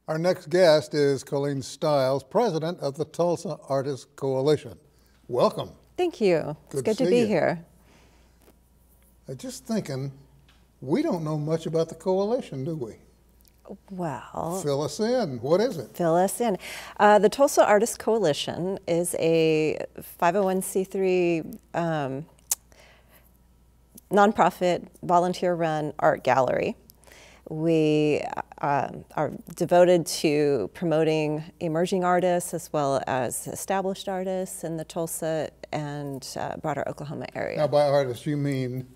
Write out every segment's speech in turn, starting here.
Our next guest is Colleen Stiles, president of the Tulsa Artists Coalition. Welcome. Thank you. It's good to be here. Just thinking, we don't know much about the coalition, do we? Well, fill us in. What is it? Fill us in. The Tulsa Artists Coalition is a 501c3 nonprofit, volunteer-run art gallery. We are devoted to promoting emerging artists as well as established artists in the Tulsa and broader Oklahoma area. Now, by artists, you mean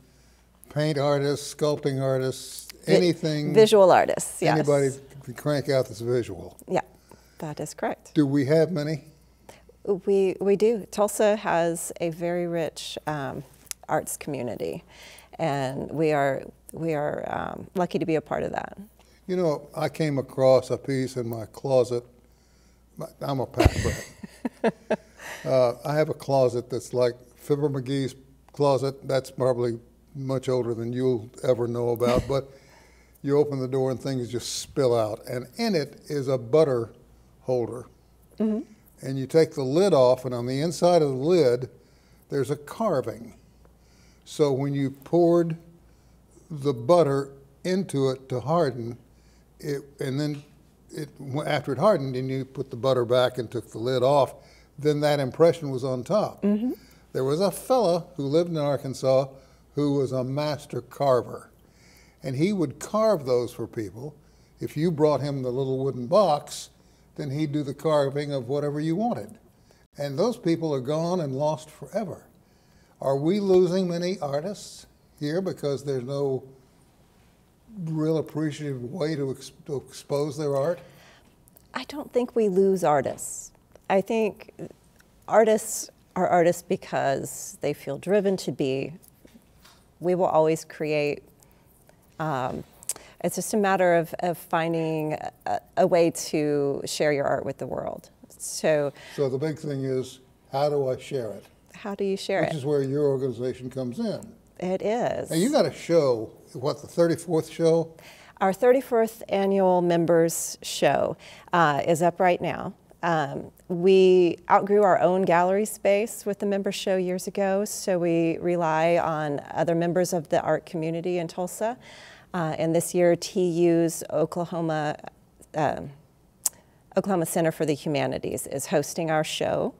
paint artists, sculpting artists, anything? Visual artists, yes. Anybody can crank out this visual. Yeah, that is correct. Do we have many? We do. Tulsa has a very rich arts community, and we are lucky to be a part of that. You know, I came across a piece in my closet. I'm a pack rat. I have a closet that's like Fibber McGee's closet. That's probably much older than you'll ever know about, but you open the door and things just spill out. And in it is a butter holder. Mm-hmm. And you take the lid off, and on the inside of the lid, there's a carving. So when you poured the butter into it to harden, after it hardened and you put the butter back and took the lid off, then that impression was on top. Mm-hmm. There was a fella who lived in Arkansas who was a master carver, and he would carve those for people. If you brought him the little wooden box, then he'd do the carving of whatever you wanted. And those people are gone and lost forever. Are we losing many artists here because there's no real appreciative way to expose their art? I don't think we lose artists. I think artists are artists because they feel driven to be. We will always create. It's just a matter of finding a way to share your art with the world. So the big thing is, how do I share it? How do you share it? Which is where your organization comes in. It is. Now, you got a show, what, the 34th show? Our 34th annual members show is up right now. We outgrew our own gallery space with the members show years ago, so we rely on other members of the art community in Tulsa. And this year, TU's Oklahoma Center for the Humanities is hosting our show.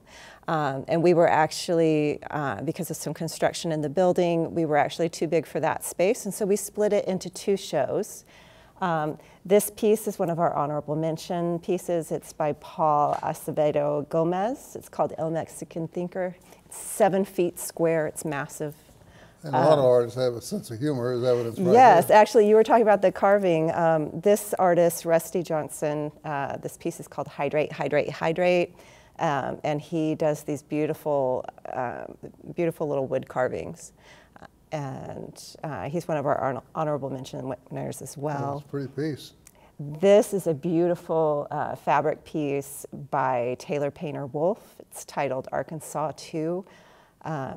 And we were actually, because of some construction in the building, we were actually too big for that space, and so we split it into two shows. This piece is one of our honorable mention pieces. It's by Paul Acevedo Gomez. It's called El Mexican Thinker. It's 7 feet square. It's massive. And a lot of artists have a sense of humor. Is that what it's right? Yes, there? Actually, you were talking about the carving. This artist, Rusty Johnson, this piece is called Hydrate, Hydrate, Hydrate. And he does these beautiful, beautiful little wood carvings. And he's one of our honorable mention winners as well. That's a pretty piece. This is a beautiful fabric piece by Taylor Painter Wolf. It's titled Arkansas 2.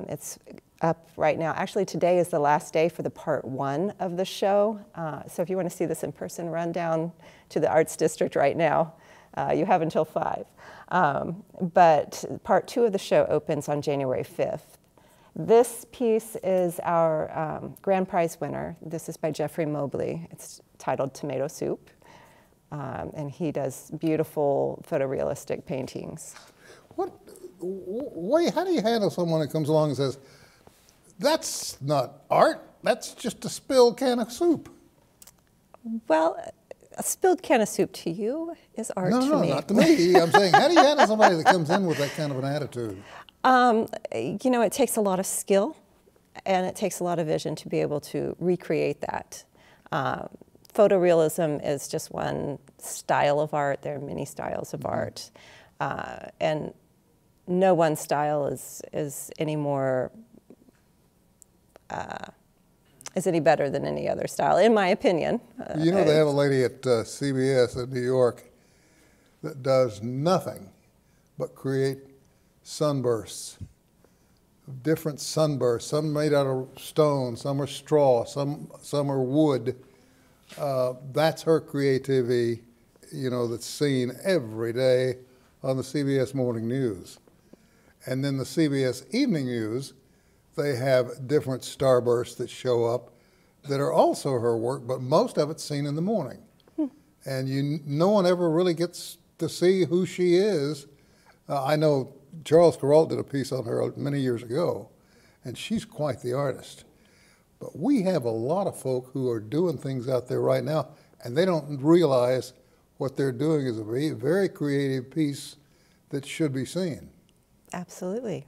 It's up right now. Actually, today is the last day for the part 1 of the show. So if you want to see this in person, run down to the Arts District right now. You have until 5. But part 2 of the show opens on January 5th. This piece is our grand prize winner. This is by Jeffrey Mobley. It's titled Tomato Soup. And he does beautiful photorealistic paintings. How do you handle someone that comes along and says, that's not art, that's just a spilled can of soup? Well, a spilled can of soup to you is art to me. No, not to me. I'm saying, how do you handle somebody that comes in with that kind of an attitude? You know, it takes a lot of skill and it takes a lot of vision to be able to recreate that. Photorealism is just one style of art. There are many styles of art. And no one style is any more is any better than any other style, in my opinion. You know, they have a lady at CBS in New York that does nothing but create sunbursts, different sunbursts, some made out of stone, some are straw, some are wood. That's her creativity you know, that's seen every day on the CBS Morning News. And then the CBS Evening News, they have different starbursts that show up that are also her work, but most of it's seen in the morning. And no one ever really gets to see who she is. I know Charles Kuralt did a piece on her many years ago, and she's quite the artist. But we have a lot of folk who are doing things out there right now, and they don't realize what they're doing is a very creative piece that should be seen. Absolutely.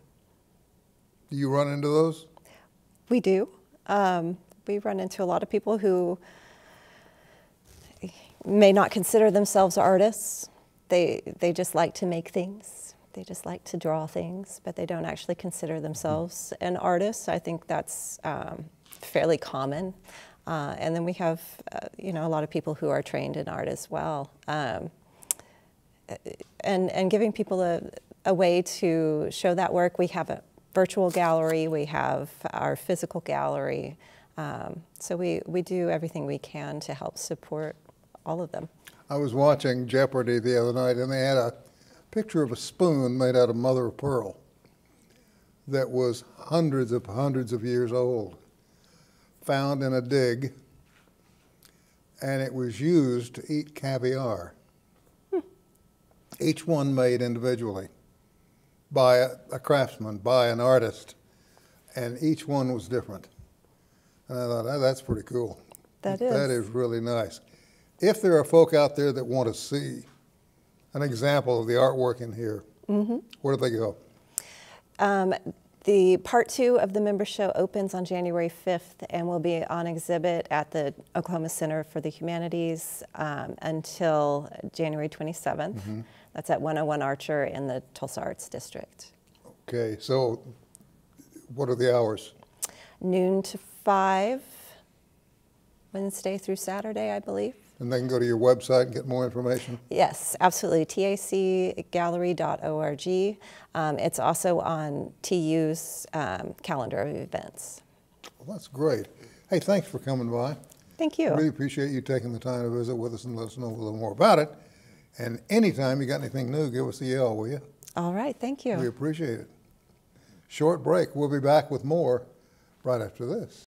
Do you run into those? We do. We run into a lot of people who may not consider themselves artists. They just like to make things. They just like to draw things, but they don't actually consider themselves an artist. I think that's fairly common. And then we have, you know, a lot of people who are trained in art as well. And giving people a way to show that work. We have a virtual gallery. We have our physical gallery. So we do everything we can to help support all of them. I was watching Jeopardy the other night, and they had a picture of a spoon made out of mother of pearl that was hundreds of years old, found in a dig, and it was used to eat caviar. Each one made individually by a craftsman, by an artist, and each one was different. And I thought, oh, that's pretty cool. That is. That is really nice. If there are folk out there that want to see an example of the artwork in here, where do they go? The part 2 of the member show opens on January 5th and will be on exhibit at the Oklahoma Center for the Humanities until January 27th. That's at 101 Archer in the Tulsa Arts District. Okay, so what are the hours? Noon to 5, Wednesday through Saturday, I believe. And they can go to your website and get more information? Yes, absolutely, tacgallery.org. It's also on TU's calendar of events. Well, that's great. Hey, thanks for coming by. Thank you. Really appreciate you taking the time to visit with us and let us know a little more about it. And anytime you got anything new, give us a yell, will you? All right, thank you. We appreciate it. Short break. We'll be back with more right after this.